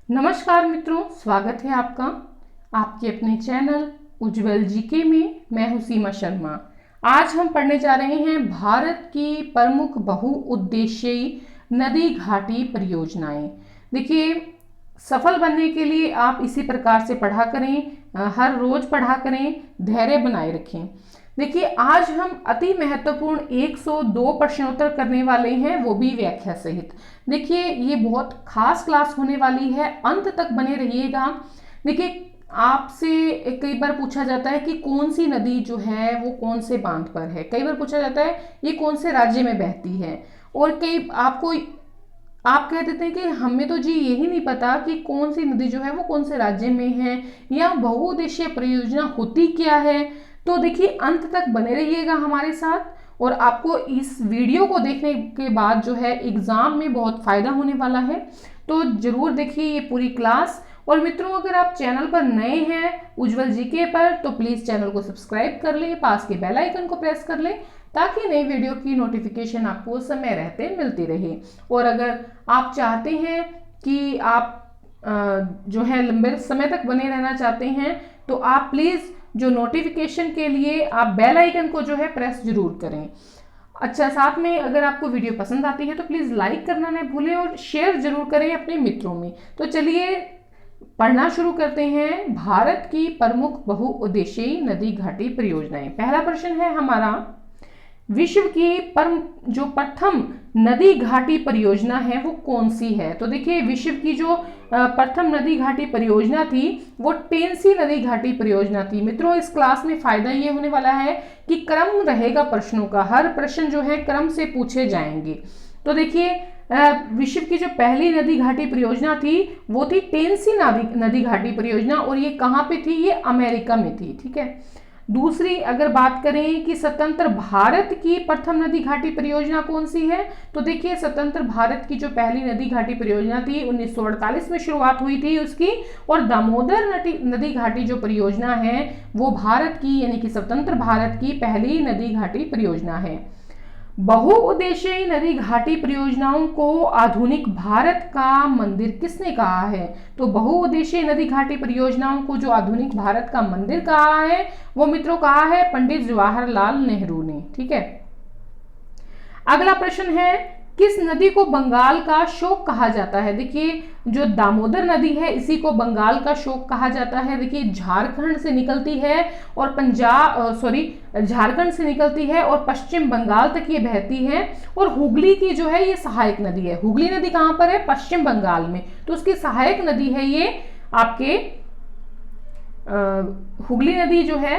नमस्कार मित्रों, स्वागत है आपका आपके अपने चैनल उज्जवल जीके में। मैं हूं सीमा शर्मा। आज हम पढ़ने जा रहे हैं भारत की प्रमुख बहुउद्देशीय नदी घाटी परियोजनाएं। देखिए, सफल बनने के लिए आप इसी प्रकार से पढ़ा करें, हर रोज पढ़ा करें, धैर्य बनाए रखें। देखिए, आज हम अति महत्वपूर्ण 102 प्रश्नोत्तर करने वाले हैं, वो भी व्याख्या सहित। देखिए, ये बहुत खास क्लास होने वाली है, अंत तक बने रहिएगा। देखिए, आपसे कई बार पूछा जाता है कि कौन सी नदी जो है वो कौन से बांध पर है। कई बार पूछा जाता है ये कौन से राज्य में बहती है, और कई आप कह देते हैं कि हमें तो जी यही नहीं पता कि कौन सी नदी जो है वो कौन से राज्य में है, या बहुउद्देशीय परियोजना होती क्या है। तो देखिए, अंत तक बने रहिएगा हमारे साथ, और आपको इस वीडियो को देखने के बाद जो है एग्जाम में बहुत फायदा होने वाला है। तो जरूर देखिए ये पूरी क्लास। और मित्रों, अगर आप चैनल पर नए हैं उज्जवल जीके पर, तो प्लीज चैनल को सब्सक्राइब कर लें, पास के बेल आइकन को प्रेस कर लें, ताकि नई वीडियो की नोटिफिकेशन आपको समय रहते मिलती रहे। और अगर आप चाहते हैं कि आप जो है लंबे समय तक बने रहना चाहते हैं, तो आप प्लीज जो नोटिफिकेशन के लिए आप बेल आइकन को जो है प्रेस जरूर करें। अच्छा, साथ में अगर आपको वीडियो पसंद आती है तो प्लीज लाइक करना न भूलें, और शेयर जरूर करें अपने मित्रों में। तो चलिए पढ़ना शुरू करते हैं। भारत की प्रमुख बहुउद्देशीय नदी घाटी परियोजनाएं। पहला प्रश्न है हमारा, विश्व की प्रथम नदी घाटी परियोजना है वो कौन सी है। तो देखिए, विश्व की जो प्रथम नदी घाटी परियोजना थी वो टेंसी नदी घाटी परियोजना थी। मित्रों, इस क्लास में फायदा ये होने वाला है कि क्रम रहेगा प्रश्नों का, हर प्रश्न जो है क्रम से पूछे जाएंगे। तो देखिए, विश्व की जो पहली नदी घाटी परियोजना थी वो थी टेंसी नदी घाटी परियोजना, और ये कहाँ पे थी, ये अमेरिका में थी। ठीक है। दूसरी अगर बात करें कि स्वतंत्र भारत की प्रथम नदी घाटी परियोजना कौन सी है, तो देखिए, स्वतंत्र भारत की जो पहली नदी घाटी परियोजना थी 1948 में शुरुआत हुई थी उसकी, और दामोदर नदी घाटी जो परियोजना है वो भारत की, यानी कि स्वतंत्र भारत की पहली नदी घाटी परियोजना है। बहुउद्देशीय नदी घाटी परियोजनाओं को आधुनिक भारत का मंदिर किसने कहा है। तो बहुउद्देशीय नदी घाटी परियोजनाओं को जो आधुनिक भारत का मंदिर कहा है वो मित्रों कहा है पंडित जवाहरलाल नेहरू ने। ठीक है। अगला प्रश्न है, किस नदी को बंगाल का शोक कहा जाता है। देखिए, जो दामोदर नदी है इसी को बंगाल का शोक कहा जाता है। देखिए, झारखंड से निकलती है और झारखंड से निकलती है और पश्चिम बंगाल तक ये बहती है, और हुगली की जो है ये सहायक नदी है। हुगली नदी कहाँ पर है, पश्चिम बंगाल में, तो उसकी सहायक नदी है ये आपके हुगली नदी जो है,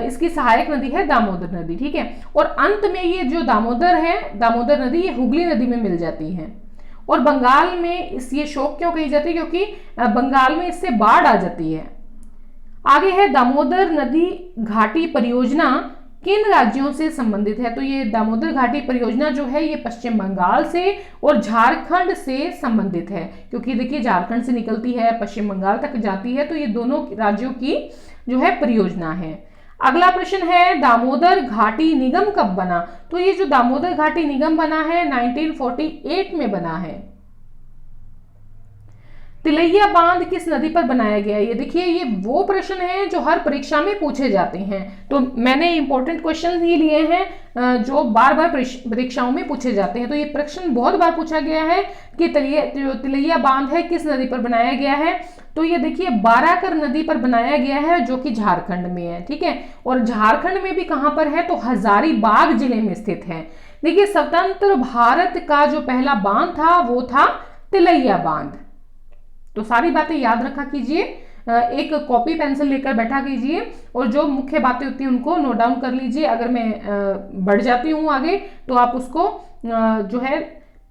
इसकी सहायक नदी है दामोदर नदी। ठीक है। और अंत में ये जो दामोदर है, दामोदर नदी, ये हुगली नदी में मिल जाती है। और बंगाल में ये शोक क्यों कही जाती है, क्योंकि बंगाल में इससे बाढ़ आ जाती है। आगे है, दामोदर नदी घाटी परियोजना किन राज्यों से संबंधित है। तो ये दामोदर घाटी परियोजना जो है ये पश्चिम बंगाल से और झारखंड से संबंधित है, क्योंकि देखिए झारखंड से निकलती है, पश्चिम बंगाल तक जाती है, तो ये दोनों राज्यों की जो है परियोजना है। अगला प्रश्न है, दामोदर घाटी निगम कब बना। तो ये जो दामोदर घाटी निगम बना है 1948 में बना है। तिलैया बांध किस नदी पर बनाया गया है। ये देखिए, ये वो प्रश्न है जो हर परीक्षा में पूछे जाते हैं। तो मैंने इंपॉर्टेंट क्वेश्चन ही लिए हैं जो बार बार परीक्षाओं में पूछे जाते हैं। तो ये प्रश्न बहुत बार पूछा गया है कि तिलैया बांध है किस नदी पर बनाया गया है। तो ये देखिए, बाराकर नदी पर बनाया गया है, जो कि झारखंड में है। ठीक है। और झारखंड में भी कहां पर है, तो हजारीबाग जिले में स्थित है। देखिए, स्वतंत्र भारत का जो पहला बांध था वो था तिलैया बांध। तो सारी बातें याद रखा कीजिए, एक कॉपी पेंसिल लेकर बैठा कीजिए, और जो मुख्य बातें होती हैं उनको नोट डाउन कर लीजिए। अगर मैं बढ़ जाती हूँ आगे तो आप उसको जो है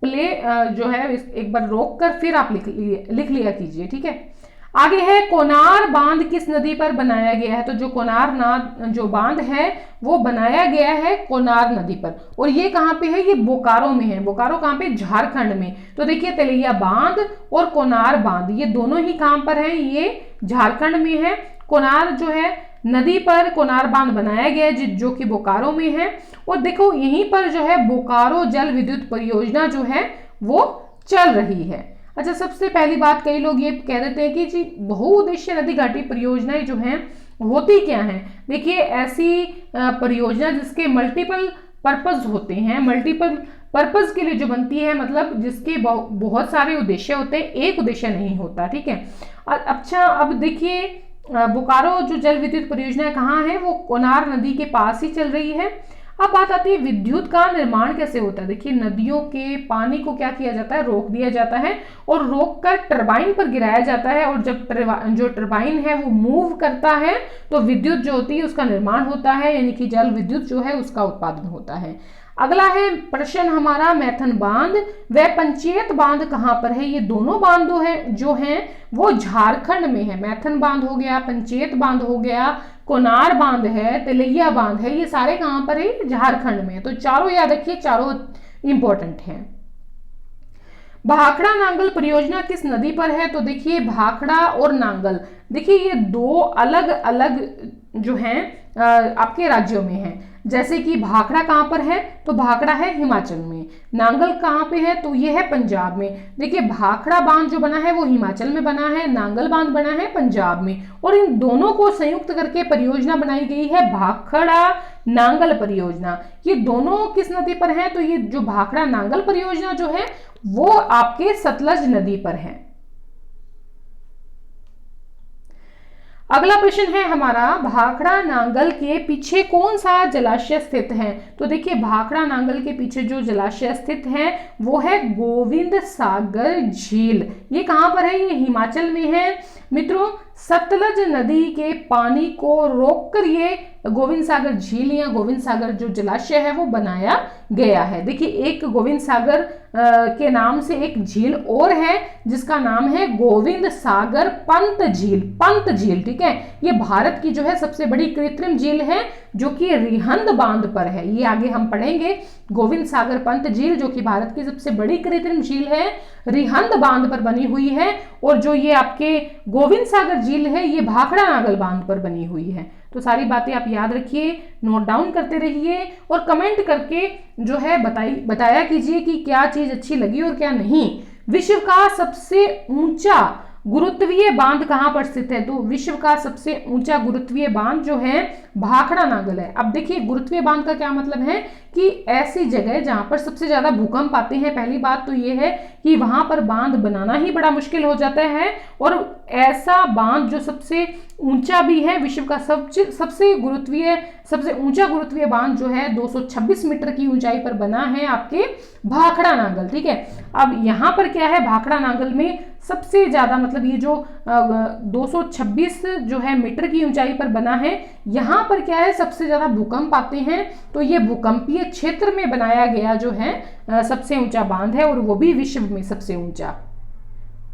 जो है एक बार रोक कर फिर आप लिख लिया कीजिए। ठीक है। आगे है, कोनार बांध किस नदी पर बनाया गया है। तो जो कोनार जो बांध है वो बनाया गया है कोनार नदी पर, और ये कहाँ पे है, ये बोकारो में है। बोकारो कहाँ पे, झारखंड में। तो देखिए, तिलैया बांध और कोनार बांध ये दोनों ही कहाँ पर है, ये झारखंड में है। कोनार जो है नदी पर कोनार बांध बनाया गया है जो कि बोकारो में है। और देखो, यहीं पर जो है बोकारो जल विद्युत परियोजना जो है वो चल रही है। अच्छा, सबसे पहली बात कई लोग ये कह देते हैं कि जी बहुउद्देशीय नदी घाटी परियोजनाएं जो हैं होती क्या हैं। देखिए, ऐसी परियोजना जिसके मल्टीपल पर्पस होते हैं, मल्टीपल पर्पस के लिए जो बनती है, मतलब जिसके बहुत सारे उद्देश्य होते हैं, एक उद्देश्य नहीं होता, ठीक है। और अच्छा, अब देखिए बोकारो जो जल विद्युत परियोजना कहाँ है, वो कोनार नदी के पास ही चल रही है। अब बात आती है विद्युत का निर्माण कैसे होता है। देखिए, नदियों के पानी को क्या किया जाता है, रोक दिया जाता है और रोक कर टरबाइन पर गिराया जाता है, और जब जो टरबाइन है वो मूव करता है तो विद्युत जो होती है उसका निर्माण होता है, यानी कि जल विद्युत जो है उसका उत्पादन होता है। अगला है प्रश्न हमारा, मैथन बांध व पंचेत बांध कहाँ पर है। ये दोनों बांध जो हैं वो झारखंड में है। मैथन बांध हो गया, पंचेत बांध हो गया, कोनार बांध है, तिलैया बांध है, ये सारे कहां पर है, झारखंड में। तो चारों याद रखिए, चारों इंपॉर्टेंट हैं। भाखड़ा नांगल परियोजना किस नदी पर है। तो देखिए, भाखड़ा और नांगल, देखिए ये दो अलग अलग जो हैं आपके राज्यों में हैं। जैसे कि भाखड़ा कहाँ पर है, तो भाखड़ा है हिमाचल में। नांगल कहाँ पे है, तो ये है पंजाब में। देखिए, भाखड़ा बांध जो बना है वो हिमाचल में बना है, नांगल बांध बना है पंजाब में, और इन दोनों को संयुक्त करके परियोजना बनाई गई है भाखड़ा नांगल परियोजना। ये दोनों किस नदी पर है, तो ये जो भाखड़ा नांगल परियोजना जो है वो आपके सतलज नदी पर है। अगला प्रश्न है हमारा, भाखड़ा नांगल के पीछे कौन सा जलाशय स्थित है। तो देखिए, भाखड़ा नांगल के पीछे जो जलाशय स्थित है वो है गोविंद सागर झील। ये कहां पर है, ये हिमाचल में है मित्रों। सतलज नदी के पानी को रोककर ये गोविंद सागर झील या गोविंद सागर जो जलाशय है वो बनाया गया है। देखिए, एक गोविंद सागर के नाम से एक झील और है जिसका नाम है गोविंद सागर पंत झील, ठीक है। ये भारत की जो है सबसे बड़ी कृत्रिम झील है जो कि रिहंद बांध पर है। ये आगे हम पढ़ेंगे। गोविंद सागर पंत झील जो कि भारत की सबसे बड़ी कृत्रिम झील है, रिहंद बांध पर बनी हुई है, और जो ये आपके गोविंद सागर झील है ये भाखड़ा नांगल बांध पर बनी हुई है। तो सारी बातें आप याद रखिए, नोट डाउन करते रहिए और कमेंट करके जो है बताया कीजिए कि क्या चीज अच्छी लगी और क्या नहीं। विश्व का सबसे ऊंचा गुरुत्वीय बांध कहां पर स्थित है। तो विश्व का सबसे ऊंचा गुरुत्वीय बांध जो है भाखड़ा नांगल है। अब देखिए, गुरुत्वीय बांध का क्या मतलब है कि ऐसी जगह जहां पर सबसे ज्यादा भूकंप आते हैं। पहली बात तो ये है कि वहां पर बांध बनाना ही बड़ा मुश्किल हो जाता है, और ऐसा बांध जो सबसे ऊंचा भी है, विश्व का सबसे ऊंचा गुरुत्वीय बांध जो है 226 मीटर की ऊंचाई पर बना है आपके भाखड़ा नांगल, ठीक है। अब यहाँ पर क्या है, भाखड़ा नांगल में सबसे ज्यादा, मतलब ये जो 226 जो है मीटर की ऊंचाई पर बना है, यहाँ पर क्या है, सबसे ज्यादा भूकंप आते हैं। तो ये भूकंपीय क्षेत्र में बनाया गया जो है सबसे ऊंचा बांध है, और वो भी विश्व में सबसे ऊंचा।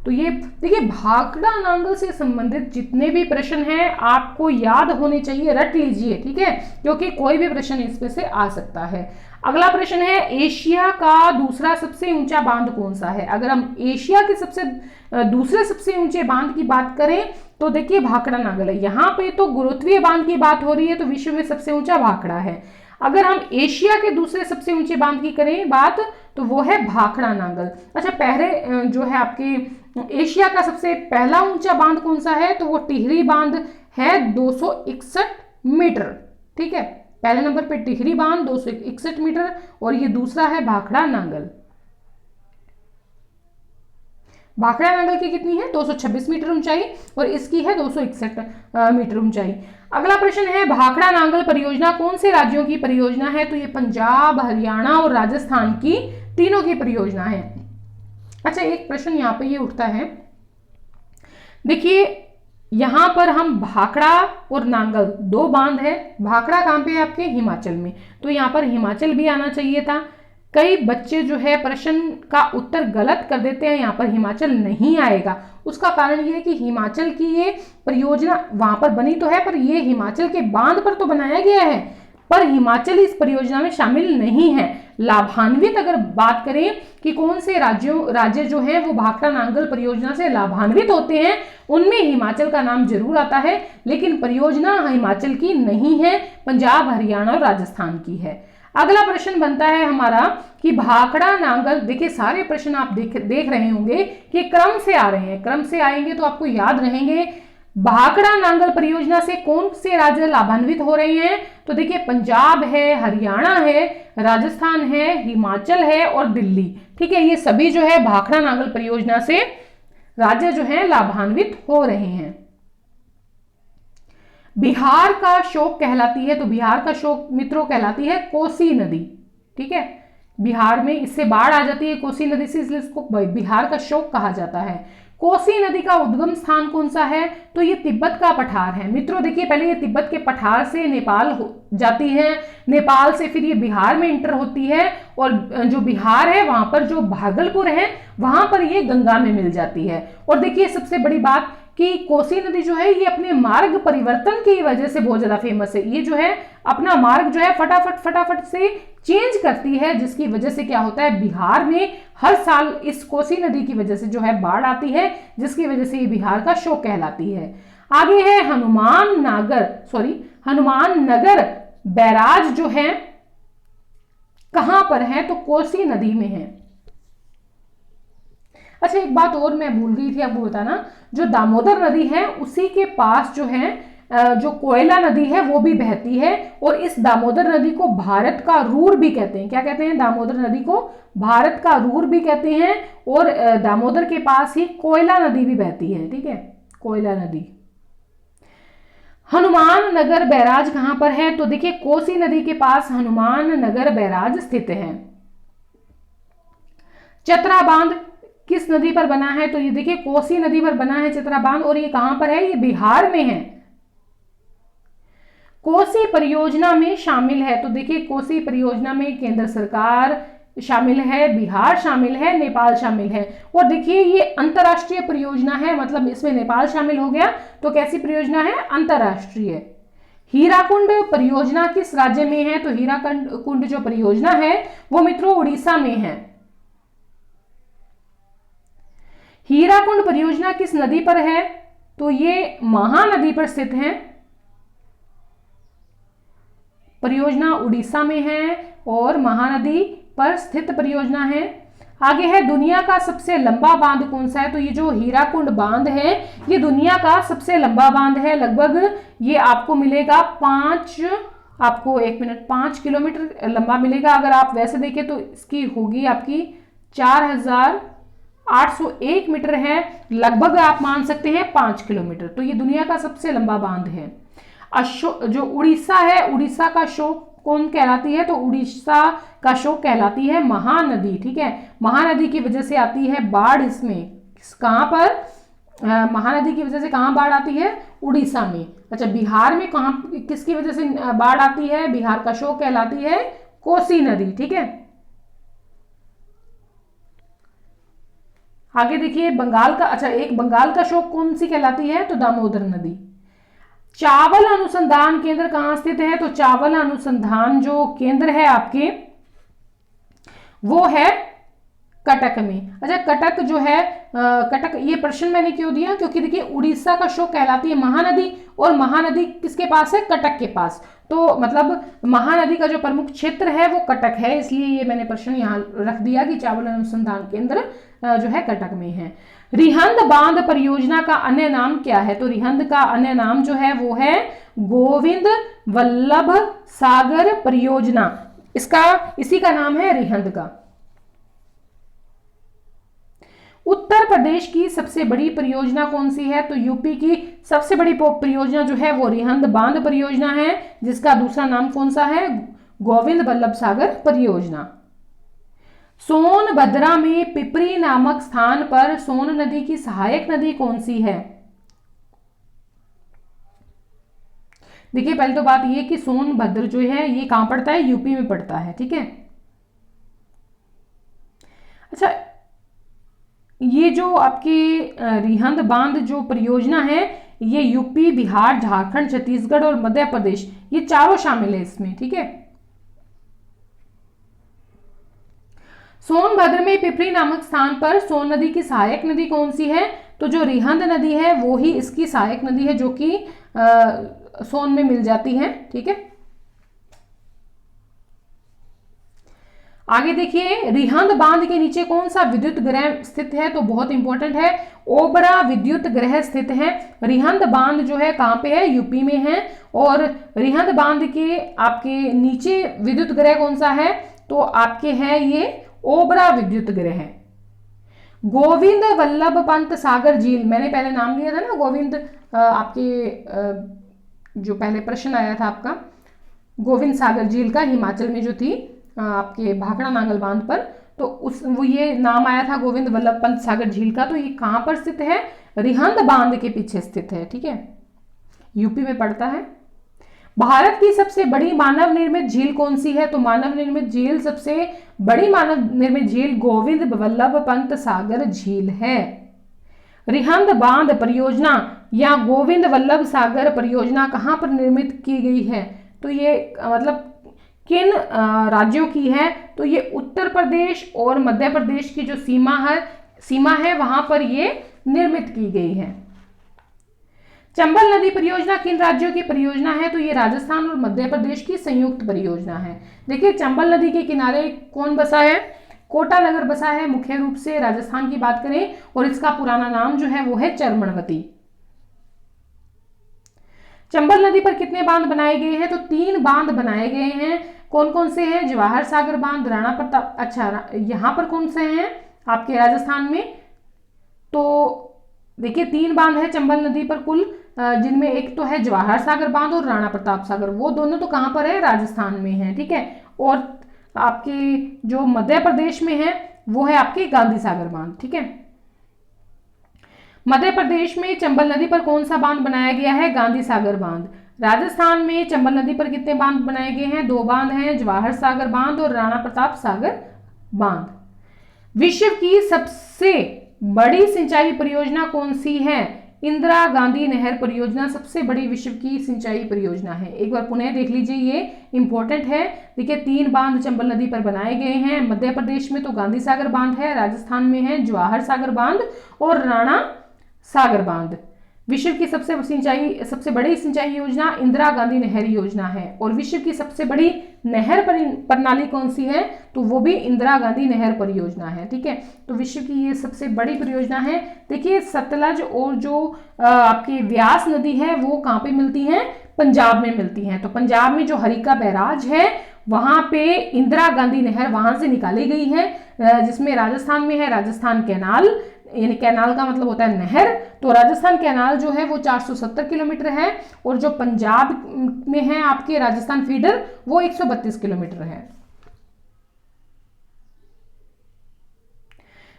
तो ये देखिए, भाखड़ा नांगल से संबंधित जितने भी प्रश्न हैं आपको याद होने चाहिए, रट लीजिए, ठीक है, क्योंकि कोई भी प्रश्न इसमें से आ सकता है। अगला प्रश्न है, एशिया का दूसरा सबसे ऊंचा बांध कौन सा है। अगर हम एशिया के दूसरे सबसे ऊंचे बांध की बात करें तो देखिए भाखड़ा नांगल है। यहाँ पे तो गुरुत्वीय बांध की बात हो रही है, तो विश्व में सबसे ऊंचा भाखड़ा है। अगर हम एशिया के दूसरे सबसे ऊंचे बांध की करें बात, तो वो है भाखड़ा नांगल। अच्छा, पहले जो है आपके एशिया का सबसे पहला ऊंचा बांध कौन सा है, तो वो टिहरी बांध है 261 मीटर, ठीक है। पहले नंबर पे टिहरी बांध 261 मीटर, और ये दूसरा है भाखड़ा नांगल। भाखड़ा नांगल की कितनी है, 226 मीटर ऊंचाई, और इसकी है 261 मीटर ऊंचाई। अगला प्रश्न है, भाखड़ा नांगल परियोजना कौन से राज्यों की परियोजना है। तो ये पंजाब, हरियाणा और राजस्थान की तीनों की परियोजना है। अच्छा, एक प्रश्न यहाँ पे ये उठता है, देखिए यहां पर हम भाखड़ा और नांगल दो बांध है। भाखड़ा कहां पे है, आपके हिमाचल में, तो यहां पर हिमाचल भी आना चाहिए था। कई बच्चे जो है प्रश्न का उत्तर गलत कर देते हैं, यहाँ पर हिमाचल नहीं आएगा। उसका कारण ये है कि हिमाचल की ये परियोजना वहां पर बनी तो है, पर ये हिमाचल के बांध पर तो बनाया गया है, पर हिमाचल इस परियोजना में शामिल नहीं है। लाभान्वित अगर बात करें कि कौन से राज्य जो है वो भाखड़ा नांगल परियोजना से लाभान्वित होते हैं, उनमें हिमाचल का नाम जरूर आता है, लेकिन परियोजना हिमाचल की नहीं है, पंजाब, हरियाणा और राजस्थान की है। अगला प्रश्न बनता है हमारा कि भाखड़ा नांगल, देखिए सारे प्रश्न आप देख रहे होंगे कि क्रम से आ रहे हैं, क्रम से आएंगे तो आपको याद रहेंगे। भाखड़ा नांगल परियोजना से कौन से राज्य लाभान्वित हो रहे हैं? तो देखिए पंजाब है, हरियाणा है, राजस्थान है, हिमाचल है और दिल्ली। ठीक है, ये सभी जो है भाखड़ा नांगल परियोजना से राज्य जो है लाभान्वित हो रहे हैं। बिहार का शोक कहलाती है, तो बिहार का शोक मित्रों कहलाती है कोसी नदी। ठीक है, बिहार में इससे बाढ़ आ जाती है कोसी नदी से, इसलिए इसको बिहार का शोक कहा जाता है। कोसी नदी का उद्गम स्थान कौन सा है? तो ये तिब्बत का पठार है। मित्रों देखिए पहले ये तिब्बत के पठार से नेपाल जाती है, नेपाल से फिर ये बिहार में इंटर होती है, और जो बिहार है वहां पर जो भागलपुर है वहां पर ये गंगा में मिल जाती है। और देखिए सबसे बड़ी बात कि कोसी नदी जो है ये अपने मार्ग परिवर्तन की वजह से बहुत ज्यादा फेमस है। ये जो है अपना मार्ग जो है फटाफट से चेंज करती है, जिसकी वजह से क्या होता है बिहार में हर साल इस कोसी नदी की वजह से जो है बाढ़ आती है, जिसकी वजह से ये बिहार का शोक कहलाती है। आगे है हनुमान नगर बैराज जो है कहां पर है? तो कोसी नदी में है। अच्छा एक बात और मैं भूल गई थी आपको बताना, जो दामोदर नदी है उसी के पास जो है जो कोयला नदी है वो भी बहती है, और इस दामोदर नदी को भारत का रूर भी कहते हैं। क्या कहते हैं? दामोदर नदी को भारत का रूर भी कहते हैं, और दामोदर के पास ही कोयला नदी भी बहती है। ठीक है, कोयला नदी। हनुमान नगर बैराज कहां पर है? तो देखिए कोसी नदी के पास हनुमान नगर बैराज स्थित है। चतरा बांध किस नदी पर बना है? तो ये देखिए कोसी नदी पर बना है चतरा बांध, और ये कहां पर है? ये बिहार में है। कोसी परियोजना में शामिल है, तो देखिए कोसी परियोजना में केंद्र सरकार शामिल है, बिहार शामिल है, नेपाल शामिल है। और देखिए ये अंतरराष्ट्रीय परियोजना है, मतलब इसमें नेपाल शामिल हो गया, तो कैसी परियोजना है? अंतरराष्ट्रीय। हीराकुंड परियोजना किस राज्य में है? तो हीराकुंड जो परियोजना है वो मित्रों उड़ीसा में है। हीराकुंड परियोजना किस नदी पर है? तो ये महानदी पर स्थित है। परियोजना उड़ीसा में है और महानदी पर स्थित परियोजना है। आगे है दुनिया का सबसे लंबा बांध कौन सा है? तो ये जो हीराकुंड बांध है ये दुनिया का सबसे लंबा बांध है। लगभग ये आपको मिलेगा 5 किलोमीटर लंबा मिलेगा। अगर आप वैसे देखें तो इसकी होगी आपकी 4801 मीटर है, लगभग आप मान सकते हैं 5 किलोमीटर। तो ये दुनिया का सबसे लंबा बांध है। जो उड़ीसा है, उड़ीसा का शोक कौन कहलाती है? तो उड़ीसा का शोक कहलाती है महानदी। ठीक है, महानदी की वजह से आती है बाढ़ इसमें। कहां पर? महानदी की वजह से कहां बाढ़ आती है? उड़ीसा में। अच्छा बिहार में कहां किसकी वजह से बाढ़ आती है? बिहार का शोक कहलाती है कोसी नदी। ठीक है, आगे देखिए बंगाल का, अच्छा एक बंगाल का शोक कौन सी कहलाती है? तो दामोदर नदी। चावल अनुसंधान केंद्र कहां स्थित है? तो चावल अनुसंधान जो केंद्र है आपके वो है कटक में। अच्छा कटक जो है कटक, ये प्रश्न मैंने क्यों दिया? क्योंकि देखिए उड़ीसा का शोक कहलाती है महानदी, और महानदी किसके पास है? कटक के पास। तो मतलब महानदी का जो प्रमुख क्षेत्र है वो कटक है, इसलिए ये मैंने प्रश्न यहाँ रख दिया कि चावल अनुसंधान केंद्र जो है कटक में है। रिहंद बांध परियोजना का अन्य नाम क्या है? तो रिहंद का अन्य नाम जो है वो है गोविंद वल्लभ सागर परियोजना। इसी का नाम है रिहंद का। उत्तर प्रदेश की सबसे बड़ी परियोजना कौन सी है? तो यूपी की सबसे बड़ी परियोजना जो है वो रिहंद बांध परियोजना है, जिसका दूसरा नाम कौन सा है? गोविंद वल्लभ सागर परियोजना। सोनभद्रा में पिपरी नामक स्थान पर सोन नदी की सहायक नदी कौन सी है? देखिए पहले तो बात ये कि सोनभद्र जो है ये कहां पड़ता है? यूपी में पड़ता है। ठीक है, अच्छा ये जो आपकी रिहंद बांध जो परियोजना है ये यूपी, बिहार, झारखंड, छत्तीसगढ़ और मध्य प्रदेश ये चारों शामिल है इसमें। ठीक है, सोनभद्र में पिपरी नामक स्थान पर सोन नदी की सहायक नदी कौन सी है? तो जो रिहंद नदी है वो ही इसकी सहायक नदी है, जो कि सोन में मिल जाती है। ठीक है, आगे देखिए, रिहंद बांध के नीचे कौन सा विद्युत ग्रह स्थित है, तो बहुत इंपॉर्टेंट है, ओबरा विद्युत ग्रह स्थित है। रिहंद बांध जो है कहाँ पे है, यूपी में है। और रिहंद बांध के आपके नीचे विद्युत ग्रह कौन सा है, तो आपके है ये ओबरा विद्युत ग्रह है। गोविंद वल्लभ पंत सागर झील, मैंने पहले नाम लिया था ना गोविंद, जो पहले प्रश्न आया था आपका गोविंद सागर झील का, हिमाचल में जो थी आपके भाखड़ा नांगल बांध पर, तो वो ये नाम आया था गोविंद वल्लभ पंत सागर झील का। तो ये कहाँ पर स्थित है, रिहंद बांध के पीछे स्थित है, ठीक है, यूपी में पड़ता है। भारत की सबसे बड़ी मानव निर्मित झील कौन सी है, तो मानव निर्मित झील, सबसे बड़ी मानव निर्मित झील गोविंद वल्लभ पंत सागर झील है। रिहंद बांध परियोजना या गोविंद वल्लभ सागर परियोजना कहाँ पर निर्मित की गई है, तो ये मतलब किन राज्यों की है, तो ये उत्तर प्रदेश और मध्य प्रदेश की जो सीमा है वहां पर ये निर्मित की गई है। चंबल नदी परियोजना किन राज्यों की परियोजना है, तो ये राजस्थान और मध्य प्रदेश की संयुक्त परियोजना है। देखिए चंबल नदी के किनारे कौन बसा है, कोटा नगर बसा है, मुख्य रूप से राजस्थान की बात करें, और इसका पुराना नाम जो है वो है चर्मणवती। चंबल नदी पर कितने बांध बनाए गए हैं, तो 3 बांध बनाए गए हैं। कौन कौन से हैं, जवाहर सागर बांध, राणा प्रताप, अच्छा यहां पर कौन से हैं आपके राजस्थान में, तो देखिए 3 बांध है चंबल नदी पर कुल, जिनमें एक तो है जवाहर सागर बांध और राणा प्रताप सागर, वो दोनों तो कहां पर है, राजस्थान में है, ठीक है। और आपके जो मध्य प्रदेश में है वो है आपके गांधी सागर बांध, ठीक है। मध्य प्रदेश में चंबल नदी पर कौन सा बांध बनाया गया है, गांधी सागर बांध। राजस्थान में चंबल नदी पर कितने बांध बनाए गए हैं, 2 बांध हैं, जवाहर सागर बांध और राणा प्रताप सागर बांध। विश्व की सबसे बड़ी सिंचाई परियोजना कौन सी है, इंदिरा गांधी नहर परियोजना सबसे बड़ी विश्व की सिंचाई परियोजना है। एक बार पुनः देख लीजिए, ये इंपॉर्टेंट है। देखिए 3 बांध चंबल नदी पर बनाए गए हैं, मध्य प्रदेश में तो गांधी सागर बांध है, राजस्थान में है जवाहर सागर बांध और राणा सागर बांध। विश्व की सबसे बड़ी सिंचाई योजना इंदिरा गांधी नहर योजना है। और विश्व की सबसे बड़ी नहर प्रणाली कौन सी है, तो वो भी इंदिरा गांधी नहर परियोजना है, ठीक है। तो विश्व की ये सबसे बड़ी परियोजना है। देखिए सतलज और जो आपकी व्यास नदी है वो कहाँ पे मिलती हैं, पंजाब में मिलती हैं। तो पंजाब में जो हरिका बैराज है वहां पे इंदिरा गांधी नहर वहां से निकाली गई है, जिसमें राजस्थान में है राजस्थान कैनाल, यानी कैनाल का मतलब होता है नहर। तो राजस्थान कैनाल जो है वो 470 किलोमीटर है, और जो पंजाब में है आपके राजस्थान फीडर वो 132 किलोमीटर है।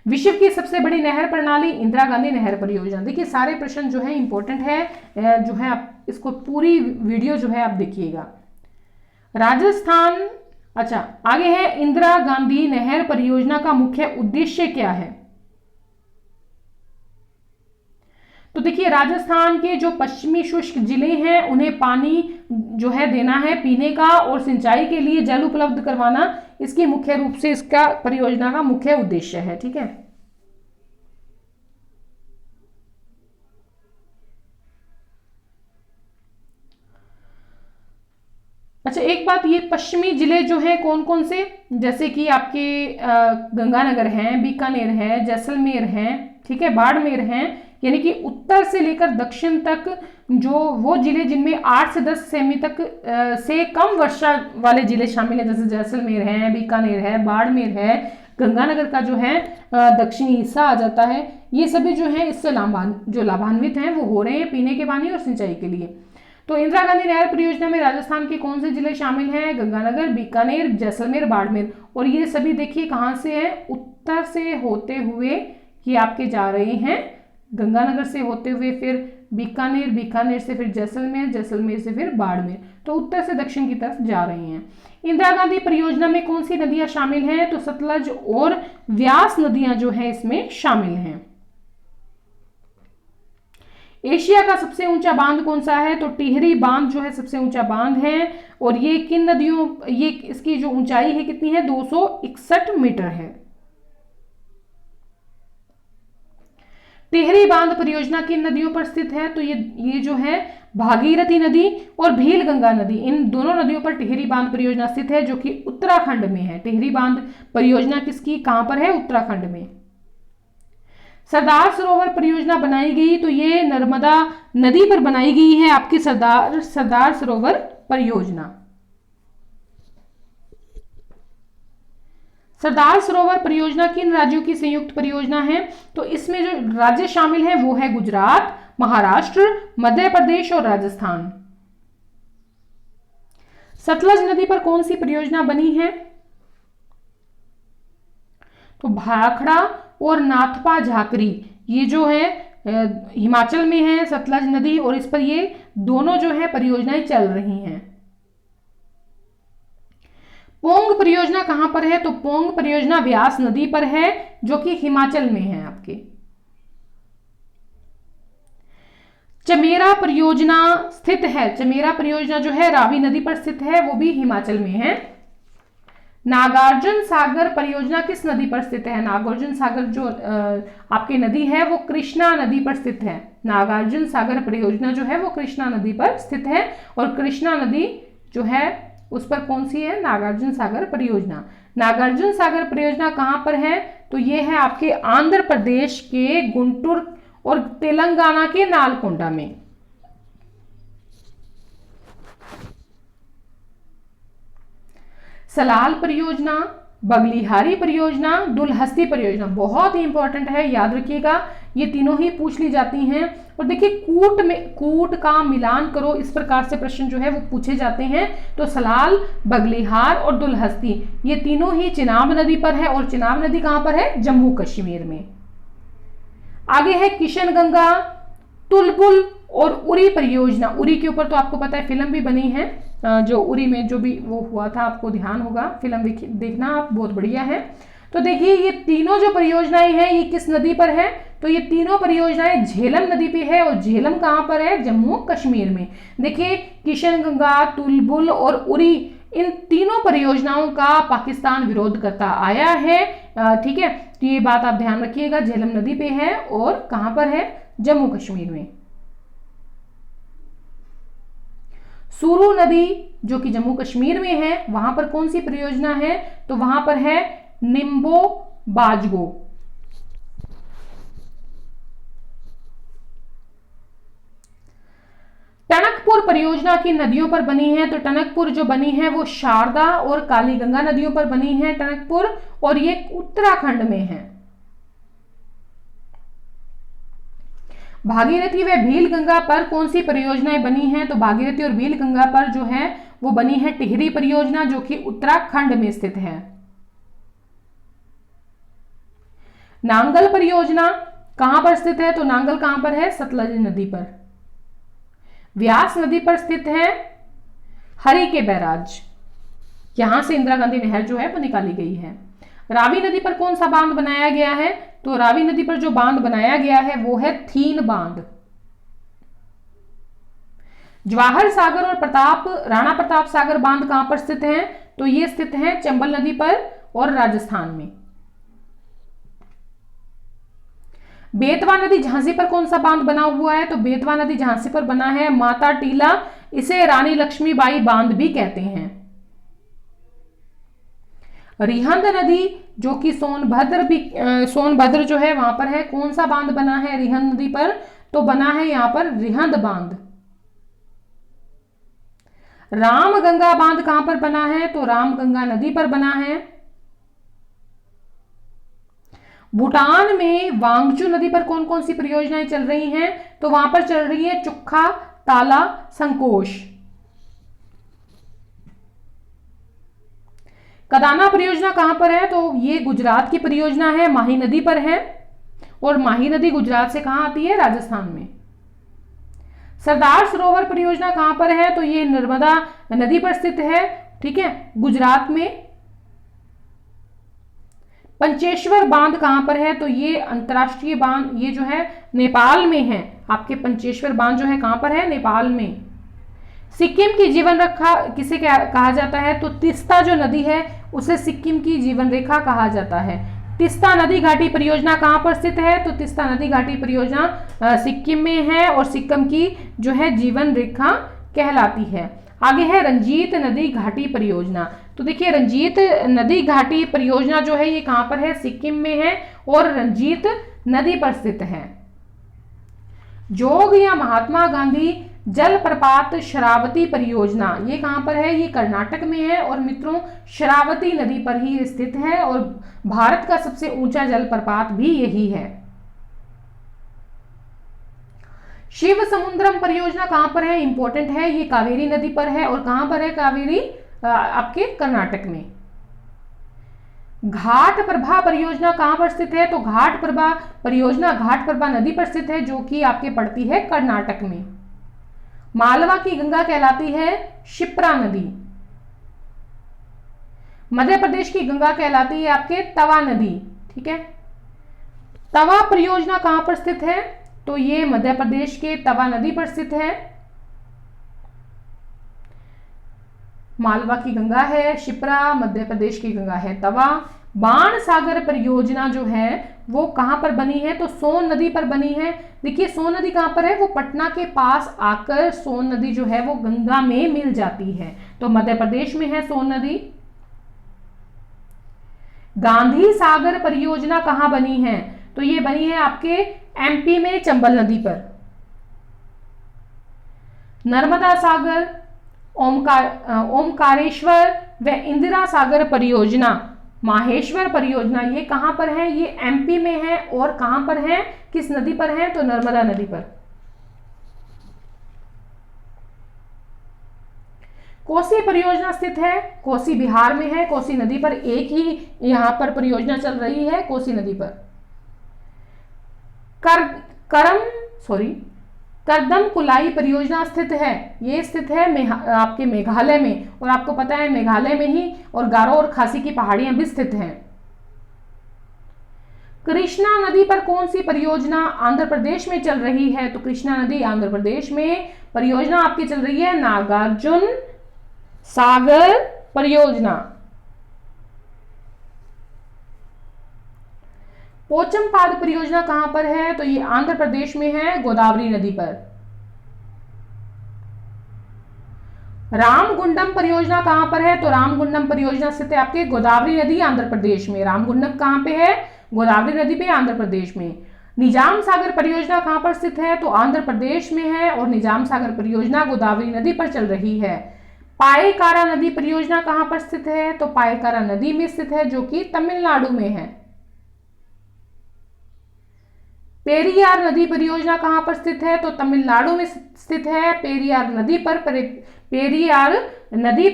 विश्व की सबसे बड़ी नहर प्रणाली इंदिरा गांधी नहर परियोजना। देखिए सारे प्रश्न जो है इंपॉर्टेंट है, जो है आप इसको पूरी वीडियो जो है आप देखिएगा। राजस्थान, अच्छा आगे है, इंदिरा गांधी नहर परियोजना का मुख्य उद्देश्य क्या है, तो देखिए राजस्थान के जो पश्चिमी शुष्क जिले हैं उन्हें पानी जो है देना है पीने का, और सिंचाई के लिए जल उपलब्ध करवाना इसकी मुख्य रूप से इसका परियोजना का मुख्य उद्देश्य है, ठीक है। अच्छा एक बात, ये पश्चिमी जिले जो हैं कौन कौन से, जैसे कि आपके गंगानगर हैं, बीकानेर है, जैसलमेर हैं, ठीक है, बाड़मेर हैं, यानी कि उत्तर से लेकर दक्षिण तक जो वो जिले जिनमें 8 से 10 सेमी तक से कम वर्षा वाले जिले शामिल हैं, जैसे जैसलमेर है, बीकानेर है, बाड़मेर है, गंगानगर का जो है दक्षिणी हिस्सा आ जाता है। ये सभी जो है इससे लाभान्वित हैं, वो हो रहे हैं पीने के पानी और सिंचाई के लिए। तो इंदिरा गांधी नहर परियोजना में राजस्थान के कौन से जिले शामिल हैं, गंगानगर, बीकानेर, जैसलमेर, बाड़मेर। और ये सभी देखिए कहाँ से हैं, उत्तर से होते हुए ये आपके जा रहे हैं, गंगानगर से होते हुए फिर बीकानेर, बीकानेर से फिर जैसलमेर, जैसलमेर से फिर बाड़मेर, तो उत्तर से दक्षिण की तरफ जा रही हैं। इंदिरा गांधी परियोजना में कौन सी नदियां शामिल हैं, तो सतलज और व्यास नदियां जो हैं इसमें शामिल हैं। एशिया का सबसे ऊंचा बांध कौन सा है, तो टिहरी बांध जो है सबसे ऊंचा बांध है, और ये किन नदियों, ये इसकी जो ऊंचाई है कितनी है, 261 मीटर है। टिहरी बांध परियोजना किन नदियों पर स्थित है? तो ये जो है भागीरथी नदी और भीलगंगा नदी, इन दोनों नदियों पर टिहरी बांध परियोजना स्थित है, जो कि उत्तराखंड में है। टिहरी बांध परियोजना किसकी, कहां पर है? उत्तराखंड में। सरदार सरोवर परियोजना बनाई गई, तो ये नर्मदा नदी पर बनाई गई है आपकी सरदार सरोवर परियोजना। सरदार सरोवर परियोजना किन राज्यों की संयुक्त परियोजना है? तो इसमें जो राज्य शामिल हैं वो है गुजरात, महाराष्ट्र, मध्य प्रदेश और राजस्थान। सतलज नदी पर कौन सी परियोजना बनी है? तो भाखड़ा और नाथपा झाकरी, ये जो है हिमाचल में है सतलज नदी, और इस पर ये दोनों जो है परियोजनाएं चल रही हैं। पोंग परियोजना कहां पर है? तो पोंग परियोजना व्यास नदी पर है, जो कि हिमाचल में है आपके। चमेरा परियोजना स्थित है, चमेरा परियोजना जो है रावी नदी पर स्थित है, वो भी हिमाचल में है। नागार्जुन सागर परियोजना किस नदी पर स्थित है? नागार्जुन सागर जो आपकी नदी है वो कृष्णा नदी पर स्थित है। नागार्जुन सागर परियोजना जो है वो कृष्णा नदी पर स्थित है, और कृष्णा नदी जो है उस पर कौन सी है? नागार्जुन सागर परियोजना। नागार्जुन सागर परियोजना कहां पर है? तो ये है आपके आंध्र प्रदेश के गुंटूर और तेलंगाना के नालकोंडा में। सलाल परियोजना, बगलिहारी परियोजना, दुलहस्ती परियोजना, बहुत ही इंपॉर्टेंट है, याद रखिएगा, ये तीनों ही पूछ ली जाती हैं। और देखिए कूट का मिलान करो, इस प्रकार से प्रश्न जो है वो पूछे जाते हैं। तो सलाल, बगलिहार और दुलहस्ती, ये तीनों ही चिनाब नदी पर है, और चिनाब नदी कहां पर है? जम्मू कश्मीर में। आगे है किशनगंगा, तुलबुल और उरी परियोजना। उरी के ऊपर तो आपको पता है फिल्म भी बनी है, जो उरी में जो भी वो हुआ था, आपको ध्यान होगा, फिल्म देखना आप, बहुत बढ़िया है। तो देखिए ये तीनों जो परियोजनाएं हैं ये किस नदी पर है? तो ये तीनों परियोजनाएं झेलम नदी पे है, और झेलम कहां पर है? जम्मू कश्मीर में। देखिए किशनगंगा, तुलबुल और उरी, इन तीनों परियोजनाओं का पाकिस्तान विरोध करता आया है, ठीक है। तो ये बात आप ध्यान रखिएगा, झेलम नदी पे है और कहां पर है? जम्मू कश्मीर में। सूरू नदी जो कि जम्मू कश्मीर में है, वहां पर कौन सी परियोजना है? तो वहां पर है निम्बो बाजगो। टनकपुर परियोजना की नदियों पर बनी है, तो टनकपुर जो बनी है वो शारदा और कालीगंगा नदियों पर बनी है टनकपुर, और ये उत्तराखंड में है। भागीरथी व भीलगंगा पर कौन सी परियोजनाएं बनी हैं? तो भागीरथी और भीलगंगा पर जो है वो बनी है टिहरी परियोजना, जो कि उत्तराखंड में स्थित है। नांगल परियोजना कहां पर स्थित है? तो नांगल कहां पर है? सतलज नदी पर। व्यास नदी पर स्थित है हरि के बैराज, यहां से इंदिरा गांधी नहर जो है वो निकाली गई है। रावी नदी पर कौन सा बांध बनाया गया है? तो रावी नदी पर जो बांध बनाया गया है वो है थीन बांध। जवाहर सागर और राणा प्रताप सागर बांध कहां पर स्थित हैं? तो ये स्थित हैं चंबल नदी पर और राजस्थान में। बेतवा नदी झांसी पर कौन सा बांध बना हुआ है? तो बेतवा नदी झांसी पर बना है माता टीला, इसे रानी लक्ष्मीबाई बांध भी कहते हैं। रिहंद नदी जो कि सोनभद्र जो है वहां पर है, कौन सा बांध बना है रिहंद नदी पर? तो बना है यहां पर रिहंद बांध। रामगंगा बांध कहां पर बना है? तो रामगंगा नदी पर बना है। भूटान में वांगचू नदी पर कौन कौन सी परियोजनाएं चल रही हैं? तो वहां पर चल रही है चुक्खा, ताला, संकोश। कदाना परियोजना कहां पर है? तो ये गुजरात की परियोजना है, माही नदी पर है, और माही नदी गुजरात से कहां आती है? राजस्थान में। सरदार सरोवर परियोजना कहां पर है? तो ये नर्मदा नदी पर स्थित है, ठीक है, गुजरात में। पंचेश्वर बांध कहां पर है? तो ये अंतरराष्ट्रीय बांध, ये जो है नेपाल में है। आपके पंचेश्वर बांध जो है कहां पर है? नेपाल में। सिक्किम की जीवन रेखा किसे कहा जाता है? तो तीस्ता जो नदी है उसे सिक्किम की जीवन रेखा कहा जाता है। तीस्ता नदी घाटी परियोजना कहाँ पर स्थित है? तो तीस्ता नदी घाटी परियोजना सिक्किम में है और सिक्किम की जो है जीवन रेखा कहलाती है। आगे है रंजीत नदी घाटी परियोजना। तो देखिए रंजीत नदी घाटी परियोजना जो है ये कहाँ पर है? सिक्किम में है और रंजीत नदी पर स्थित है। जोग या महात्मा गांधी जलप्रपात शरावती परियोजना ये कहां पर है? ये कर्नाटक में है और मित्रों शरावती नदी पर ही स्थित है और भारत का सबसे ऊंचा जलप्रपात भी यही है। शिव समुद्रम परियोजना कहां पर है? इंपॉर्टेंट है, ये कावेरी नदी पर है और कहां पर है कावेरी? आपके कर्नाटक में। घाट प्रभा परियोजना कहां पर स्थित है? तो घाट प्रभा परियोजना घाट प्रभा नदी पर स्थित है जो कि आपके पड़ती है कर्नाटक में। मालवा की गंगा कहलाती है शिप्रा नदी। मध्य प्रदेश की गंगा कहलाती है आपके तवा नदी। ठीक है, तवा परियोजना कहां पर स्थित है? तो ये मध्य प्रदेश के तवा नदी पर स्थित है। मालवा की गंगा है शिप्रा, मध्य प्रदेश की गंगा है तवा। बाण सागर परियोजना जो है वो कहां पर बनी है? तो सोन नदी पर बनी है। देखिए सोन नदी कहां पर है? वो पटना के पास आकर सोन नदी जो है वो गंगा में मिल जाती है, तो मध्य प्रदेश में है सोन नदी। गांधी सागर परियोजना कहां बनी है? तो ये बनी है आपके एमपी में चंबल नदी पर। नर्मदा सागर, ओमकारेश्वर व इंदिरा सागर परियोजना, माहेश्वर परियोजना ये कहां पर है? ये एमपी में है और कहां पर है? किस नदी पर है? तो नर्मदा नदी पर। कोसी परियोजना स्थित है, कोसी बिहार में है। कोसी नदी पर एक ही यहां पर परियोजना चल रही है, कोसी नदी पर। करदम कुलाई परियोजना स्थित है, ये स्थित है आपके मेघालय में और आपको पता है मेघालय में ही और गारो और खासी की पहाड़ियां भी स्थित हैं। कृष्णा नदी पर कौन सी परियोजना आंध्र प्रदेश में चल रही है? तो कृष्णा नदी आंध्र प्रदेश में परियोजना आपकी चल रही है नागार्जुन सागर परियोजना। पोचमपाद परियोजना कहां पर है? तो ये आंध्र प्रदेश में है गोदावरी नदी पर। रामगुंडम परियोजना कहां पर है? तो रामगुंडम परियोजना स्थित है आपके गोदावरी नदी आंध्र प्रदेश में। रामगुंडम कहां पे है? गोदावरी नदी पे आंध्र प्रदेश में। निजाम सागर परियोजना कहां पर स्थित है? तो आंध्र प्रदेश में है और निजाम सागर परियोजना गोदावरी नदी पर चल रही है। पायकारा नदी परियोजना कहां पर स्थित है? तो पायकारा नदी में स्थित है जो कि तमिलनाडु में है। पेरियार नदी परियोजना कहां पर स्थित है? तो तमिलनाडु में स्थित है। पेरियार नदी पर पेरियार नदी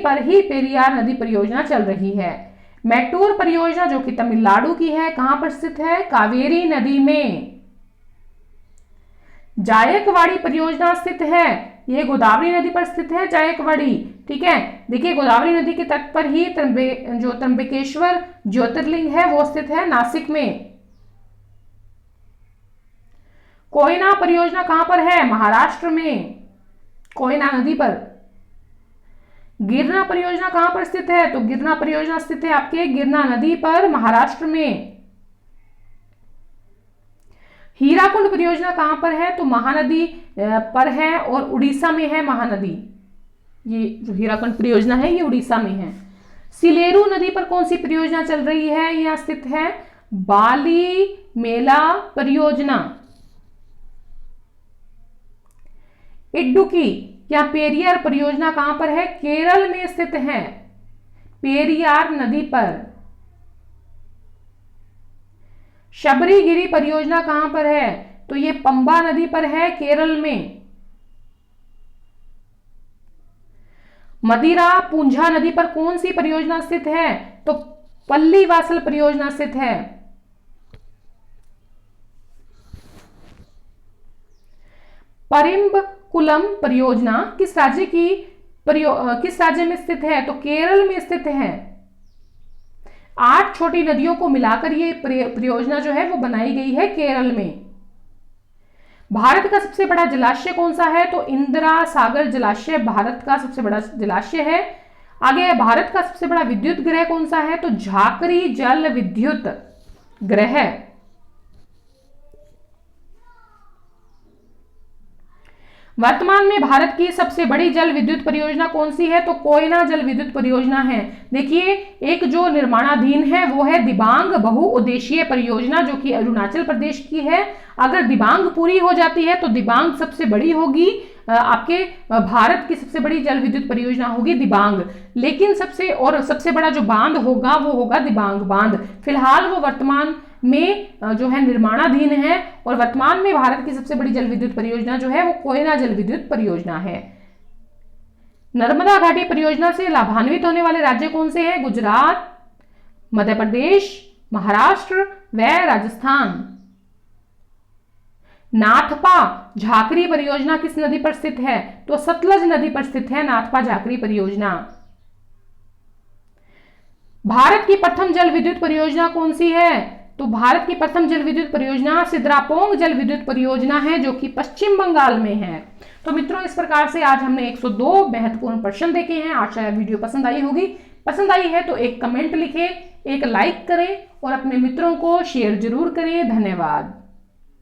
परियोजना चल रही है। मैटूर परियोजना जो कि तमिलनाडु की है कहां पर स्थित है? कावेरी नदी में। जायकवाड़ी परियोजना स्थित है, ये गोदावरी नदी पर स्थित है जायकवाड़ी। ठीक है, देखिए गोदावरी नदी के तट पर ही जो त्र्यंबकेश्वर ज्योतिर्लिंग है वो स्थित है नासिक में। कोयना परियोजना कहां पर है? महाराष्ट्र में, कोयना नदी पर। गिरना परियोजना कहां पर स्थित है? तो गिरना परियोजना स्थित है आपके गिरना नदी पर महाराष्ट्र में। हीराकुंड परियोजना कहां पर है? तो महानदी पर है और उड़ीसा में है महानदी। ये जो हीराकुंड परियोजना है ये उड़ीसा में है। सिलेरू नदी पर कौन सी परियोजना चल रही है? यह स्थित है बाली मेला परियोजना। इडुक्की या पेरियार परियोजना कहां पर है? केरल में स्थित है, पेरियार नदी पर। शबरीगिरी परियोजना कहां पर है? तो ये पंबा नदी पर है केरल में। मदिरा पूंझा नदी पर कौन सी परियोजना स्थित है? तो पल्लीवासल परियोजना स्थित है। परिम्बकुलम परियोजना किस राज्य में स्थित है? तो केरल में स्थित है। 8 छोटी नदियों को मिलाकर ये परियोजना जो है वो बनाई गई है केरल में। भारत का सबसे बड़ा जलाशय कौन सा है? तो इंदिरा सागर जलाशय भारत का सबसे बड़ा जलाशय है। आगे भारत का सबसे बड़ा विद्युत गृह कौन सा है? तो झाकरी जल विद्युत ग्रह। वर्तमान में भारत की सबसे बड़ी जल विद्युत परियोजना कौन सी है? तो कोयना जल विद्युत परियोजना है। देखिए, एक जो निर्माणाधीन है वो है दिबांग बहुउद्देशीय परियोजना, जो कि अरुणाचल प्रदेश की है। अगर दिबांग पूरी हो जाती है तो दिबांग सबसे बड़ी होगी, आपके भारत की सबसे बड़ी जल विद्युत परियोजना होगी दिबांग। लेकिन सबसे बड़ा जो बांध होगा वो होगा दिबांग बांध। फिलहाल वो वर्तमान में जो है निर्माणाधीन है, और वर्तमान में भारत की सबसे बड़ी जल विद्युत परियोजना जो है वो कोयना जल विद्युत परियोजना है। नर्मदा घाटी परियोजना से लाभान्वित होने वाले राज्य कौन से हैं? गुजरात, मध्य प्रदेश, महाराष्ट्र व राजस्थान। नाथपा झाकरी परियोजना किस नदी पर स्थित है? तो सतलज नदी पर स्थित है नाथपा झाकरी परियोजना। भारत की प्रथम जल विद्युत परियोजना कौन सी है? तो भारत की प्रथम जल विद्युत परियोजना सिद्रापोंग जल विद्युत परियोजना है, जो कि पश्चिम बंगाल में है। तो मित्रों, इस प्रकार से आज हमने 102 महत्वपूर्ण प्रश्न देखे हैं। आशा है वीडियो पसंद आई होगी। पसंद आई है तो एक कमेंट लिखें, एक लाइक करें और अपने मित्रों को शेयर जरूर करें। धन्यवाद।